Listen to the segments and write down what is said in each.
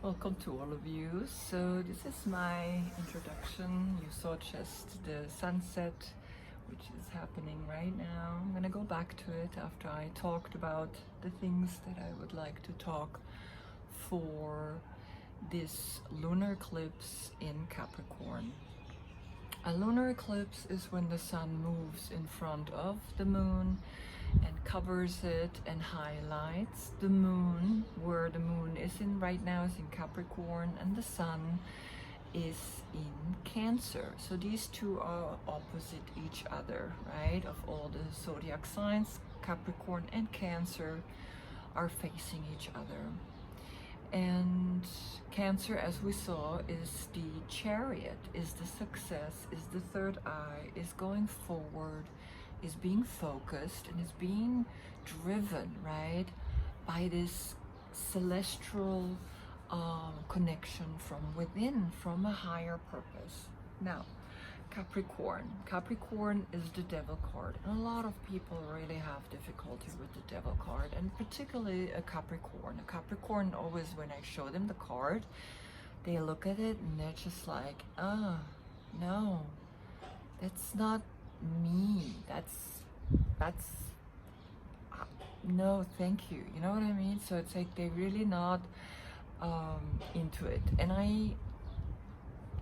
Welcome to all of you. So this is my introduction. You saw just the sunset, which is happening right now. I'm gonna go back to it after I talked about the things that I would like to talk for this lunar eclipse in Capricorn. A lunar eclipse is when the sun moves in front of the moon and covers it and highlights the moon. Where the moon is in right now is in Capricorn and the sun is in Cancer. So these two are opposite each other, right? Of all the zodiac signs, Capricorn and Cancer are facing each other. And Cancer, as we saw, is the chariot, is the success, is the third eye, is going forward, is being focused, and is being driven, right, by this celestial connection from within, from a higher purpose. Now, Capricorn is the devil card, and a lot of people really have difficulty with the devil card, and particularly a Capricorn always, when I show them the card, they look at it and they're just like, no, that's not me, that's no, thank you, you know what I mean? So it's like they're really not into it, and I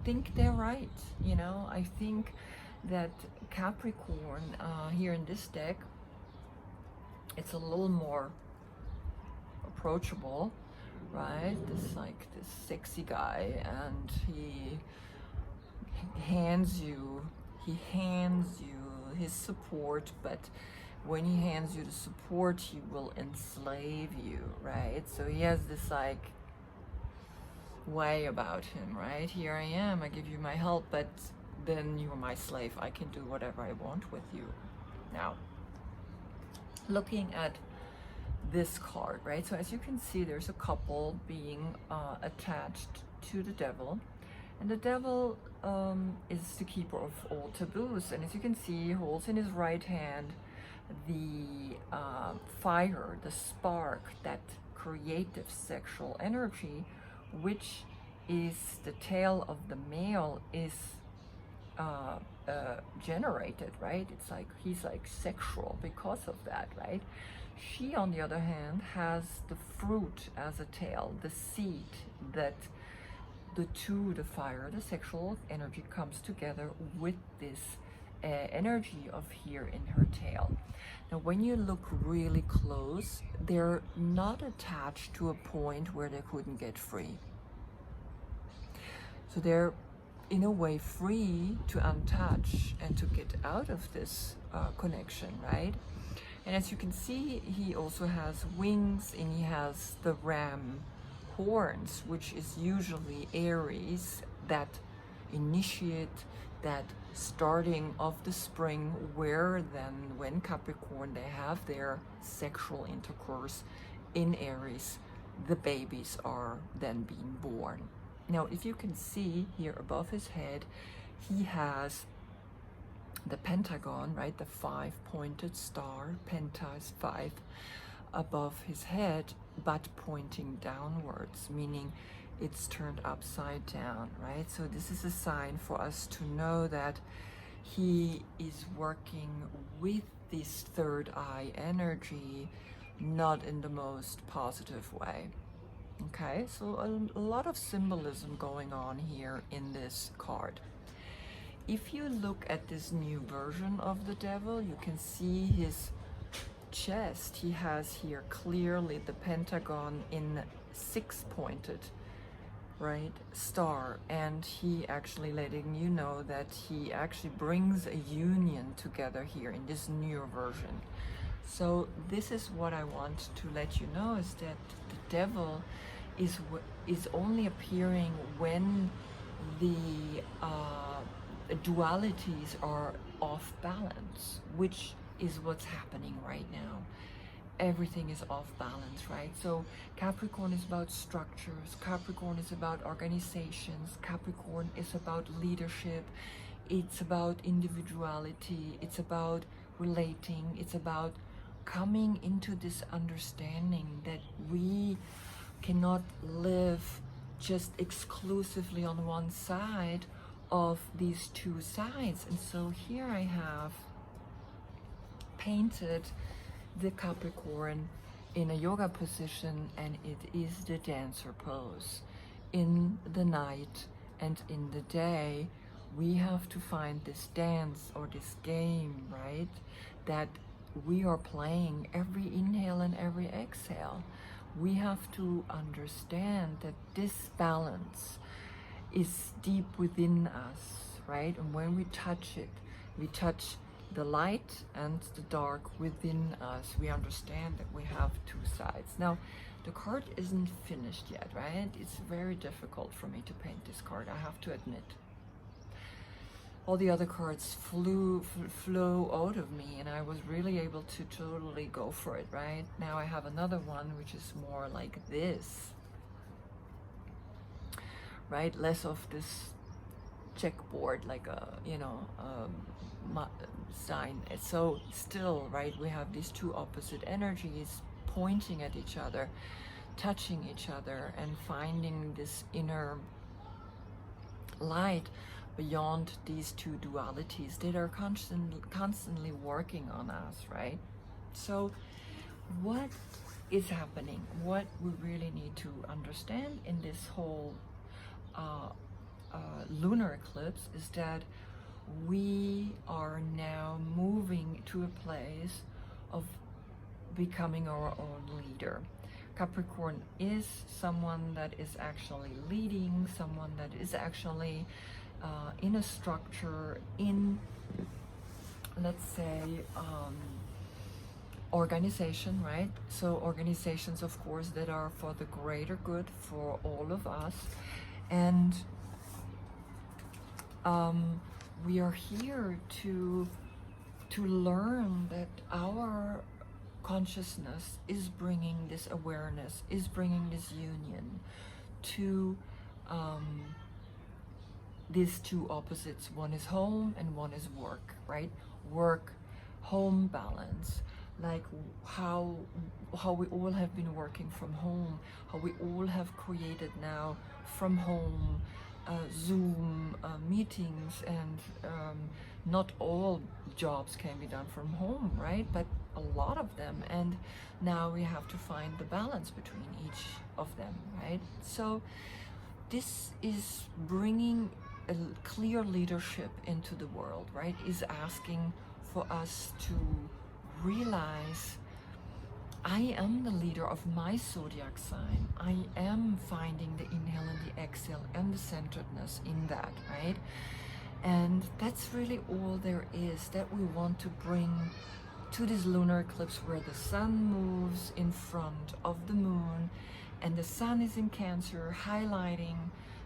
think they're right. You know, I think that Capricorn here in this deck, it's a little more approachable, right? This sexy guy, and he hands you his support, but when he hands you the support, he will enslave you, right? So he has this way about him, right? Here I am, I give you my help, but then you're my slave. I can do whatever I want with you. Now, looking at this card, right? So as you can see, there's a couple being attached to the devil, and the devil is the keeper of all taboos, and as you can see, he holds in his right hand the fire, the spark, that creative sexual energy, which is the tail of the male is generated, right? It's like he's like sexual because of that, right? She, on the other hand, has the fruit as a tail, the seed, that the two, the fire, the sexual energy, comes together with this energy of here in her tail. Now, when you look really close, they're not attached to a point where they couldn't get free. So they're in a way free to untouch and to get out of this connection, right? And as you can see, he also has wings, and he has the ram horns, which is usually Aries, that initiate, that starting of the spring, where then when Capricorn, they have their sexual intercourse in Aries, the babies are then being born. Now, if you can see here above his head, he has the pentagon, right? The 5-pointed star, penta is 5, above his head, but pointing downwards, meaning it's turned upside down, right? So this is a sign for us to know that he is working with this third eye energy, not in the most positive way. Okay, so a lot of symbolism going on here in this card. If you look at this new version of the devil, you can see his chest. He has here clearly the pentagon in 6-pointed, right, star, and he actually letting you know that he actually brings a union together here in this newer version. So this is what I want to let you know, is that the devil is only appearing when the dualities are off balance, which is what's happening right now. Everything is off balance, right? So Capricorn is about structures, Capricorn is about organizations, Capricorn is about leadership, it's about individuality, it's about relating, it's about coming into this understanding that we cannot live just exclusively on one side of these two sides. And so here I have painted the Capricorn in a yoga position, and it is the dancer pose. In the night and in the day, we have to find this dance or this game, right, that we are playing every inhale and every exhale. We have to understand that this balance is deep within us, right? And when we touch it, we touch the light and the dark within us. We understand that we have two sides. Now, the card isn't finished yet, right? It's very difficult for me to paint this card, I have to admit. All the other cards flow out of me, and I was really able to totally go for it, right? Now I have another one which is more like this, right? Less of this checkboard, like a, you know, sign. So still, right, we have these two opposite energies pointing at each other, touching each other, and finding this inner light beyond these two dualities that are constantly working on us, right? So what is happening, what we really need to understand in this whole lunar eclipse is that we are now moving to a place of becoming our own leader. Capricorn is someone that is actually leading, someone that is actually in a structure, in, let's say, organization, right? So organizations, of course, that are for the greater good for all of us. And we are here to learn that our consciousness is bringing this awareness, is bringing this union to these two opposites. One is home and one is work, right? Work, home balance, like how we all have been working from home, how we all have created now from home Zoom meetings, and not all jobs can be done from home, right? But a lot of them, and now we have to find the balance between each of them, right? So this is bringing a clear leadership into the world, right? Is asking for us to realize, I am the leader of my zodiac sign. I am finding the inhale and the exhale and the centeredness in that, right? And that's really all there is that we want to bring to this lunar eclipse, where the sun moves in front of the moon, and the sun is in Cancer, highlighting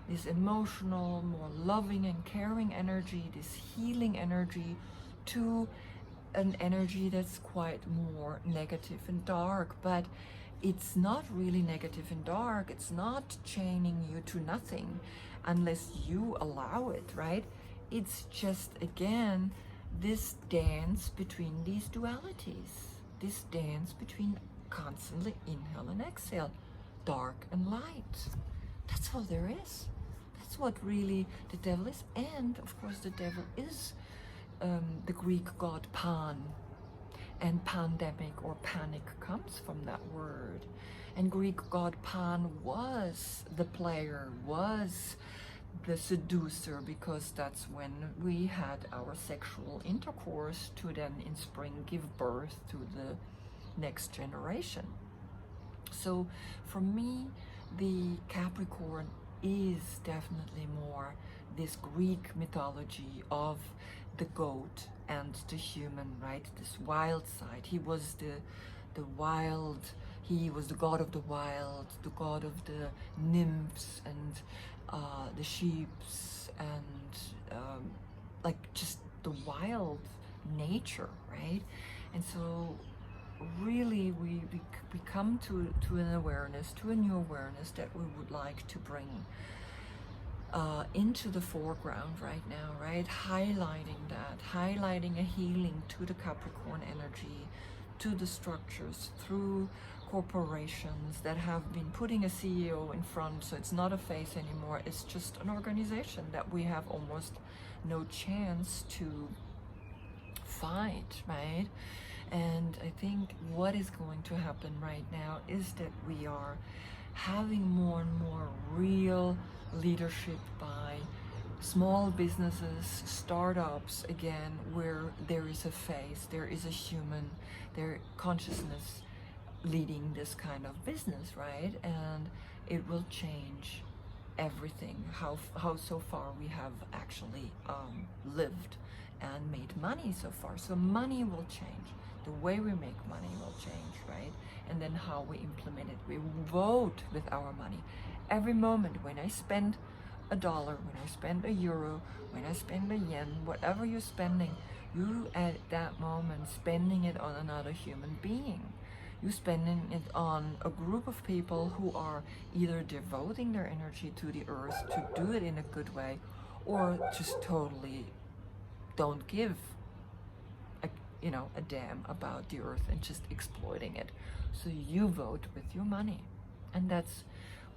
this emotional, more loving and caring energy, this healing energy, to an energy that's quite more negative and dark. But it's not really negative and dark. It's not chaining you to nothing unless you allow it, right? It's just, again, this dance between these dualities, this dance between constantly inhale and exhale, dark and light. That's all there is. That's what really the devil is. And of course the devil is the Greek god Pan, and pandemic or panic comes from that word. And Greek god Pan was the player, was the seducer, because that's when we had our sexual intercourse to then in spring give birth to the next generation. So for me, the Capricorn is definitely more this Greek mythology of the goat and the human, right? This wild side. He was the wild, he was the god of the wild, the god of the nymphs and the sheeps, and like just the wild nature, right? And so really we come to an awareness, to a new awareness that we would like to bring into the foreground right now, right? Highlighting that, highlighting a healing to the Capricorn energy, to the structures, through corporations that have been putting a CEO in front, so it's not a face anymore, it's just an organization that we have almost no chance to fight, right? And I think what is going to happen right now is that we are having more and more real leadership by small businesses, startups, again, where there is a face, there is a human, their consciousness leading this kind of business, right? And it will change everything, how so far we have actually lived and made money so far. So money will change. The way we make money will change, right? And then how we implement it. We vote with our money. Every moment when I spend $1, when I spend €1, when I spend a yen, whatever you're spending, you at that moment spending it on another human being. You're spending it on a group of people who are either devoting their energy to the earth to do it in a good way, or just totally don't give a damn about the earth and just exploiting it. So you vote with your money. And that's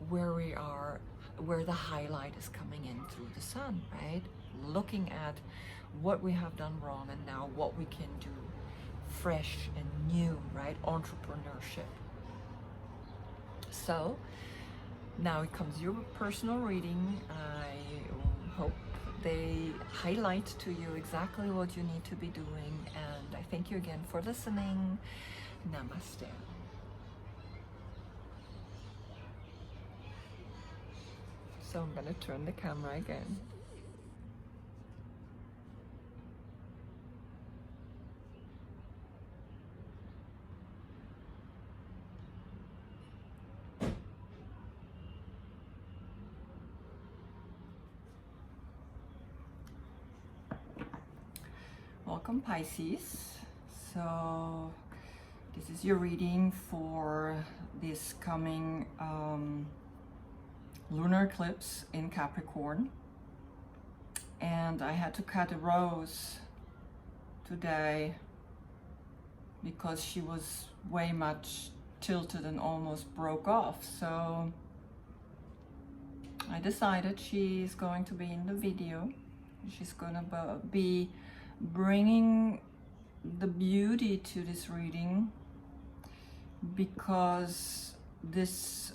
where we are, where the highlight is coming in through the sun, right? Looking at what we have done wrong and now what we can do fresh and new, right? Entrepreneurship. So now it comes your personal reading. I hope they highlight to you exactly what you need to be doing, and I thank you again for listening. Namaste. So I'm going to turn the camera again. Welcome, Pisces. So this is your reading for this coming lunar eclipse in Capricorn. And I had to cut a rose today because she was way much tilted and almost broke off. So I decided she's going to be in the video. She's going to be bringing the beauty to this reading, because this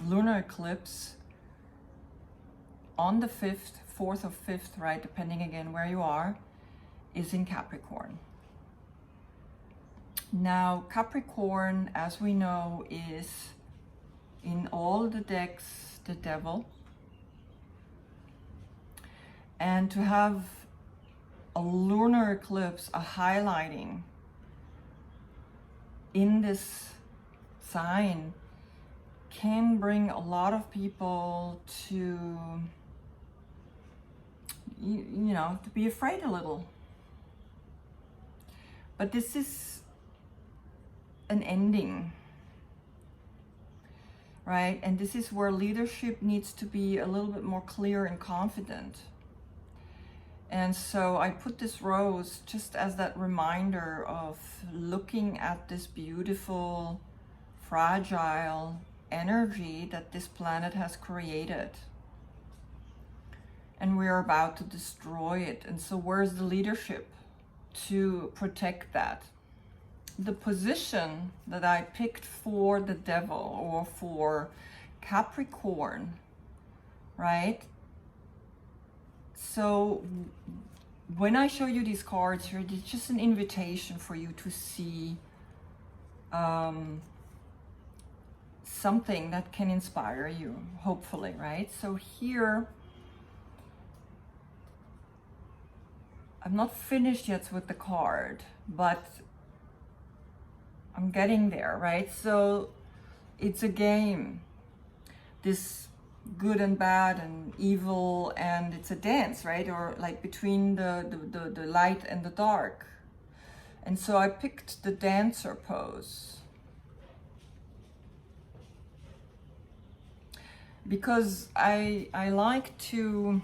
lunar eclipse on the 4th or 5th, right, depending again where you are, is in Capricorn. Now Capricorn, as we know, is in all the decks the devil, and to have a lunar eclipse, a highlighting in this sign, can bring a lot of people to, to be afraid a little. But this is an ending, right? And this is where leadership needs to be a little bit more clear and confident. And so I put this rose just as that reminder of looking at this beautiful, fragile energy that this planet has created. And we're about to destroy it. And so where's the leadership to protect that? The position that I picked for the devil, or for Capricorn, right? So when I show you these cards here, it's just an invitation for you to see something that can inspire you, hopefully, right? So here, I'm not finished yet with the card, but I'm getting there, right? So it's a game. This good and bad and evil, and it's a dance, right? Or like between the light and the dark. And so I picked the dancer pose because I like you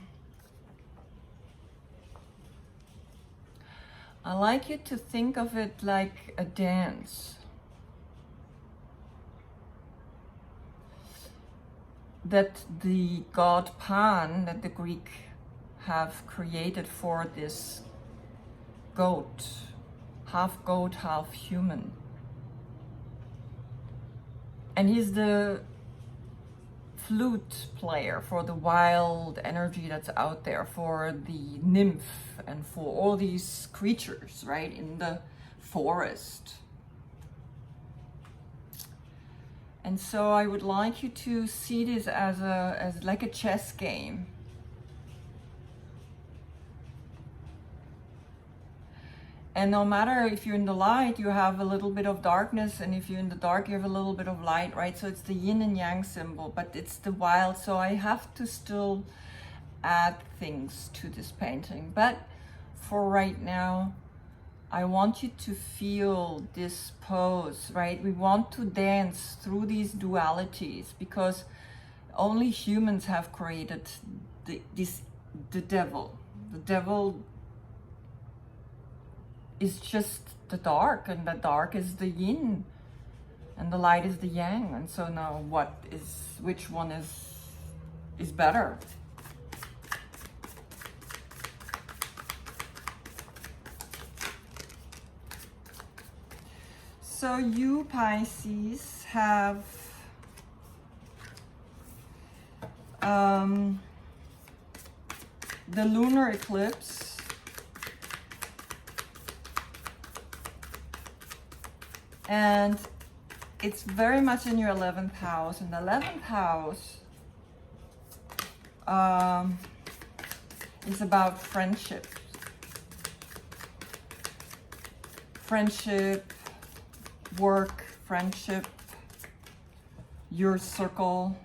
to think of it like a dance, that the god Pan, that the Greek have created for this goat, half human. And he's the flute player for the wild energy that's out there, for the nymph and for all these creatures, right, in the forest. And so I would like you to see this as like a chess game. And no matter if you're in the light, you have a little bit of darkness, and if you're in the dark, you have a little bit of light, right? So it's the yin and yang symbol, but it's the wild. So I have to still add things to this painting. But for right now, I want you to feel this pose, right? We want to dance through these dualities, because only humans have created the devil. The devil is just the dark, and the dark is the yin, and the light is the yang. And so now which one is better? So you Pisces have the lunar eclipse, and it's very much in your 11th house. And the 11th house is about friendship. Friendship, work, friendship, your circle,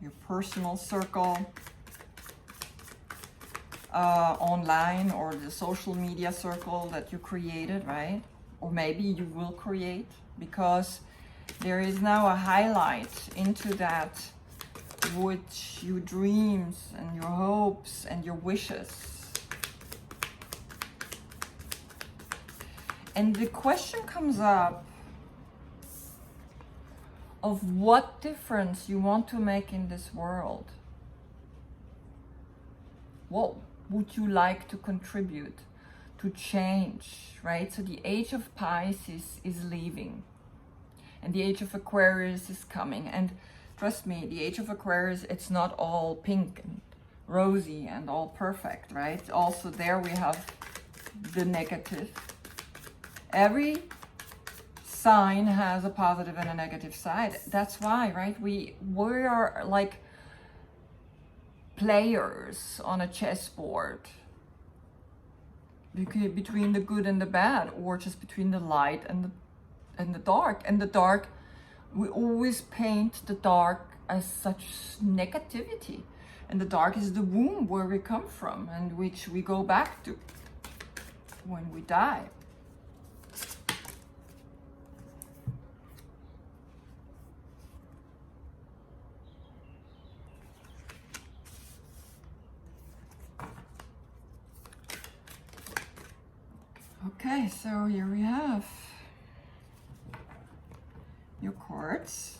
your personal circle, online, or the social media circle that you created, right? Or maybe you will create, because there is now a highlight into that which your dreams and your hopes and your wishes. And the question comes up of what difference you want to make in this world. What would you like to contribute, to change, right? So the age of Pisces is leaving, and the age of Aquarius is coming. And trust me, the age of Aquarius, it's not all pink and rosy and all perfect, right? Also there we have the negative. Every sign has a positive and a negative side. That's why, right? We are like players on a chessboard, between the good and the bad, or just between the light and the dark. And the dark, we always paint the dark as such negativity, and the dark is the womb where we come from, and which we go back to when we die. Okay, so here we have your cards.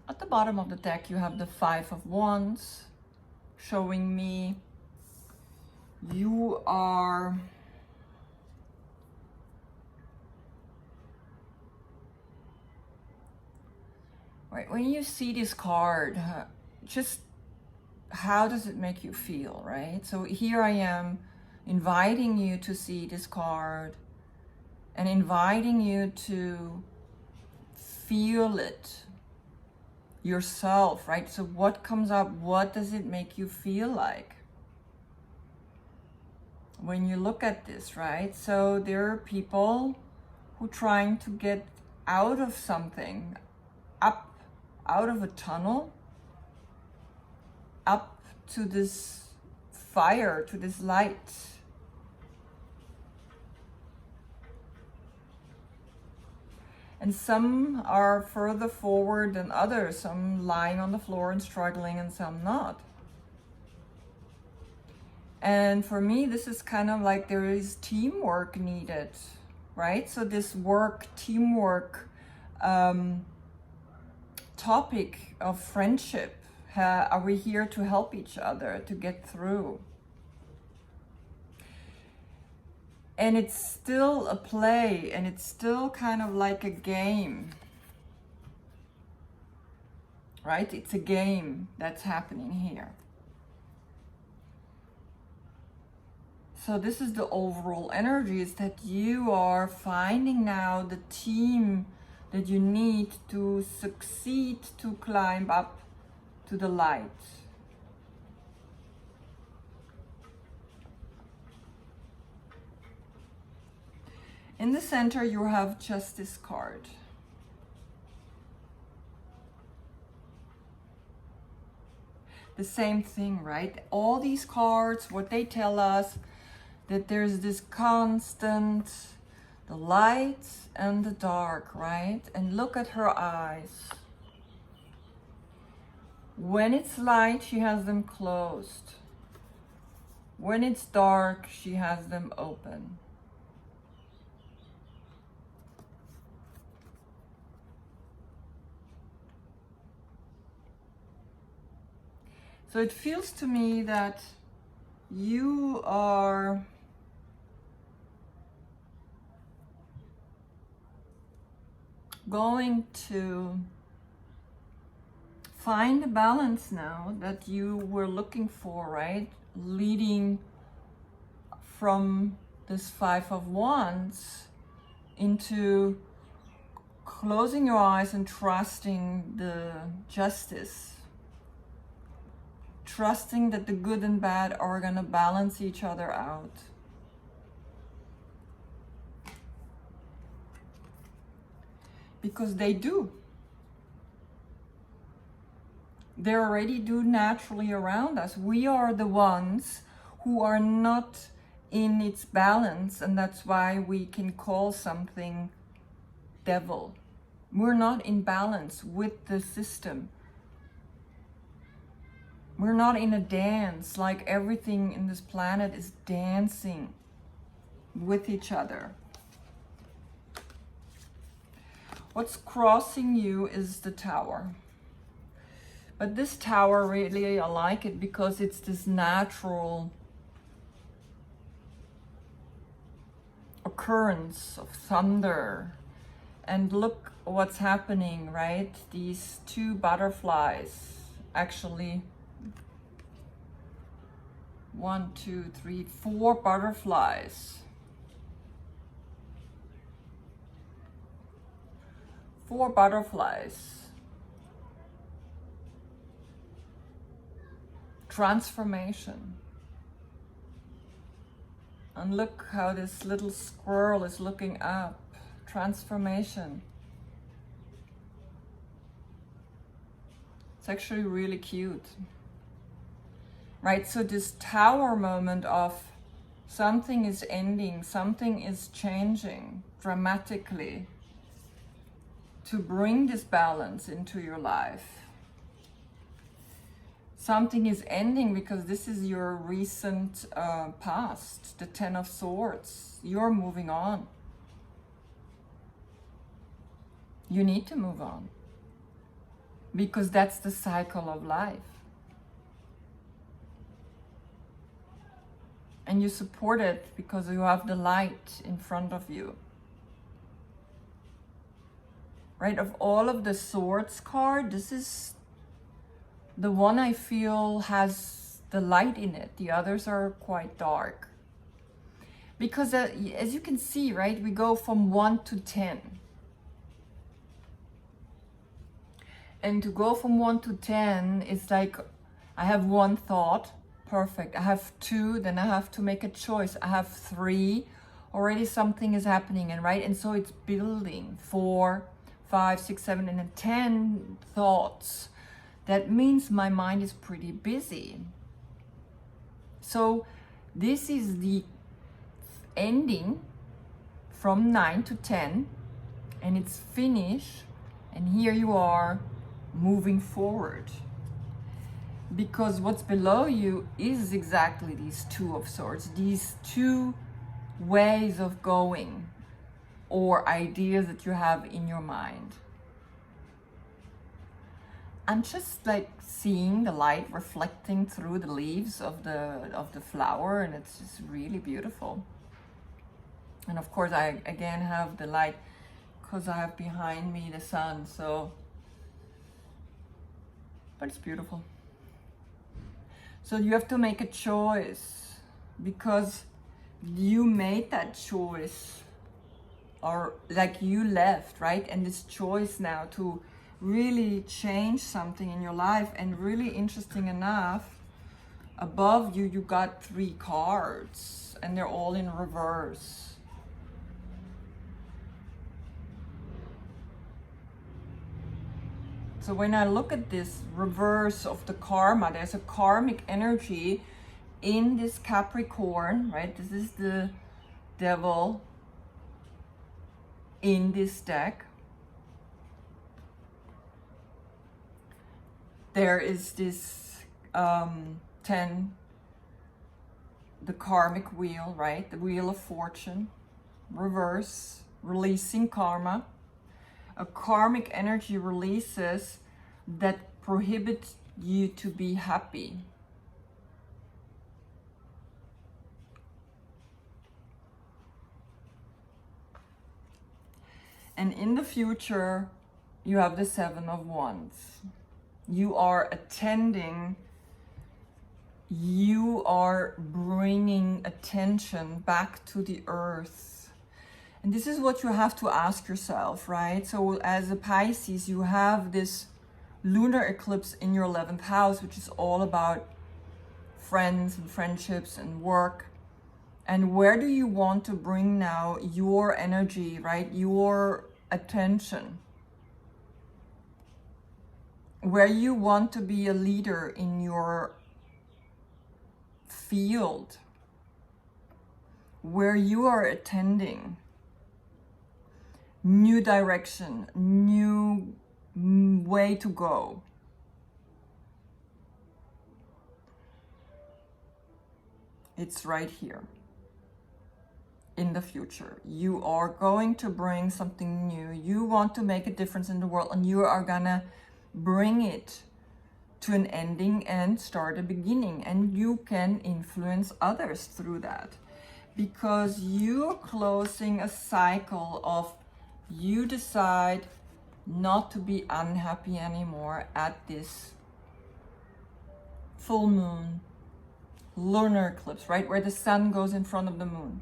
At the bottom of the deck, you have the 5 of Wands, showing me you are right. When you see this card, just how does it make you feel, right? So here I am inviting you to see this card and inviting you to feel it yourself, right? So what comes up? What does it make you feel like when you look at this, right? So there are people who are trying to get out of something, up out of a tunnel, up to this fire, to this light. And some are further forward than others, some lying on the floor and struggling, and some not. And for me, this is kind of like there is teamwork needed, right? So this work, teamwork, topic of friendship? Are we here to help each other to get through? And it's still a play, and it's still kind of like a game, right? It's a game that's happening here. So this is the overall energy, is that you are finding now the team that you need to succeed to climb up to the light. In the center, you have Justice card. The same thing, right? All these cards, what they tell us, that there's this constant, the light and the dark, right? And look at her eyes. When it's light, she has them closed. When it's dark, she has them open. So it feels to me that you are going to find a balance now that you were looking for, right? Leading from this Five of Wands into closing your eyes and trusting the justice. Trusting that the good and bad are gonna balance each other out. Because they do. They already do naturally around us. We are the ones who are not in its balance, and that's why we can call something devil. We're not in balance with the system. We're not in a dance, like everything in this planet is dancing with each other. What's crossing you is the Tower. But this Tower, really, I like it because it's this natural occurrence of thunder. And look what's happening, right? These two butterflies, actually, 1, 2, 3, 4 butterflies. 4 butterflies. Transformation. And look how this little squirrel is looking up. Transformation. It's actually really cute. Right, so this Tower moment of something is ending, something is changing dramatically to bring this balance into your life. Something is ending because this is your recent past, the Ten of Swords. You're moving on. You need to move on because that's the cycle of life. And you support it because you have the light in front of you. Right, of all of the Swords card, this is the one I feel has the light in it. The others are quite dark. Because as you can see, right, we go from 1 to 10. And to go from 1 to 10, it's like I have 1 thought. Perfect. I have 2, then I have to make a choice. I have 3, already something is happening, and right, and so it's building 4, 5, 6, 7, and then 10 thoughts. That means my mind is pretty busy. So this is the ending from 9 to 10, and it's finished, and here you are moving forward. Because what's below you is exactly these 2 of Swords, these 2 ways of going or ideas that you have in your mind. I'm just like seeing the light reflecting through the leaves of the flower, and it's just really beautiful. And of course I again have the light because I have behind me the sun, so, but it's beautiful. So you have to make a choice, because you made that choice, or like you left, right? And this choice now to really change something in your life. And really interesting enough, above you, you got 3 cards, and they're all in reverse. So when I look at this reverse of the karma, there's a karmic energy in this Capricorn, right? This is the devil in this deck. There is this 10, the karmic wheel, right? The wheel of fortune, reverse, releasing karma. A karmic energy releases that prohibits you to be happy. And in the future, you have the 7 of Wands. You are attending, you are bringing attention back to the earth. And this is what you have to ask yourself, right? So as a Pisces, you have this lunar eclipse in your 11th house, which is all about friends and friendships and work. And where do you want to bring now your energy, right? Your attention. Where you want to be a leader in your field. Where you are attending. New direction, new way to go. It's right here. In the future, you are going to bring something new. You want to make a difference in the world, and you are gonna bring it to an ending and start a beginning. And you can influence others through that, because you're closing a cycle of, you decide not to be unhappy anymore at this full moon, lunar eclipse, right? Where the sun goes in front of the moon.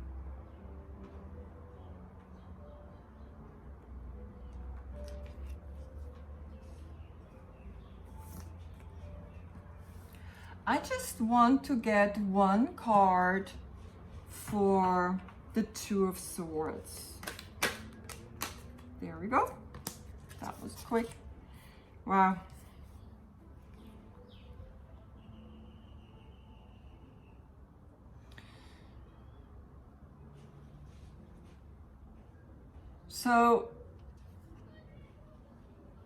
I just want to get 1 card for the 2 of Swords. There we go. That was quick. Wow. So,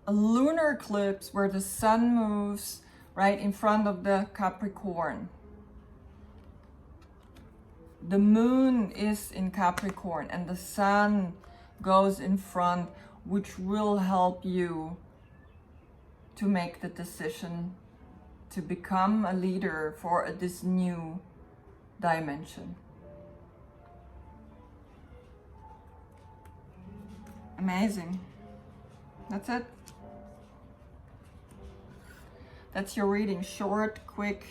a lunar eclipse where the sun moves right in front of the Capricorn. The moon is in Capricorn and the sun goes in front, which will help you to make the decision to become a leader for this new dimension. Amazing. That's it. That's your reading. Short, quick,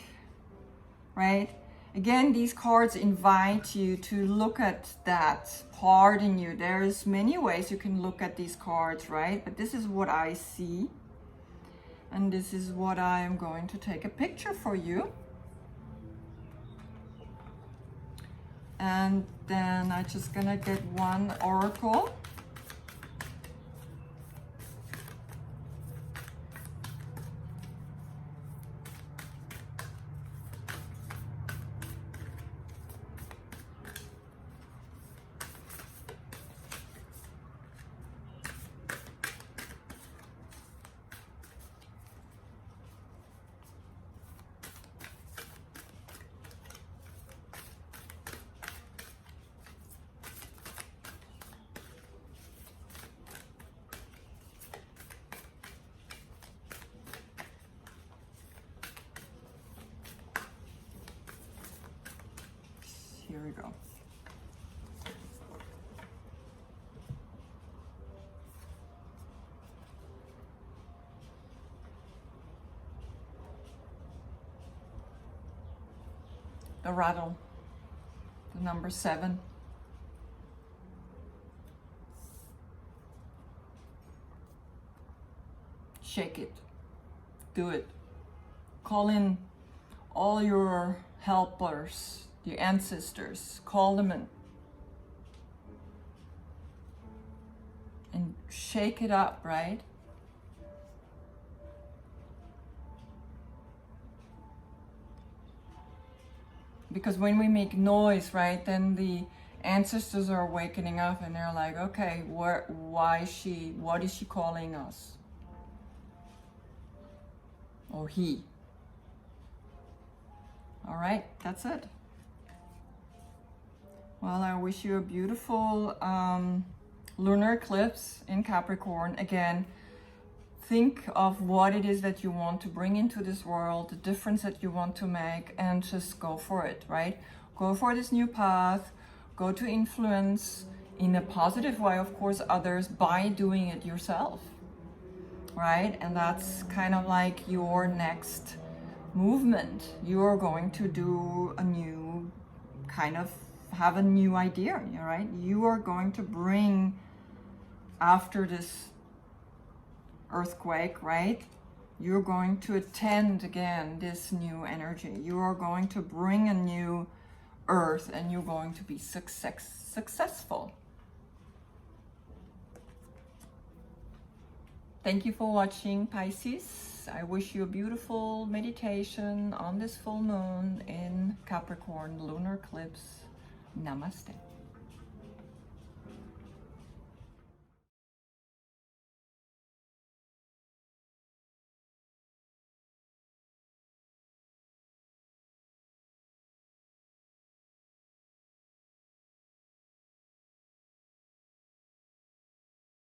right? Again, these cards invite you to look at that part in you. There's many ways you can look at these cards, right? But this is what I see. And this is what I am going to take a picture for you. And then I'm just gonna get 1 oracle. here we go. The rattle, the number 7. Shake it, do it. Call in all your helpers, your ancestors, call them in. And shake it up, right? Because when we make noise, right, then the ancestors are awakening up and they're like, okay, what is she calling us? Or he. All right, that's it. Well, I wish you a beautiful lunar eclipse in Capricorn. Again, think of what it is that you want to bring into this world, the difference that you want to make, and just go for it, right? Go for this new path, go to influence in a positive way, of course, others by doing it yourself, right? And that's kind of like your next movement. You're going to do a new kind of, have a new idea, right? You are going to bring, after this earthquake, right? You're going to attend again this new energy. You are going to bring a new earth and you're going to be successful. Thank you for watching, Pisces. I wish you a beautiful meditation on this full moon in Capricorn, lunar eclipse. Namaste.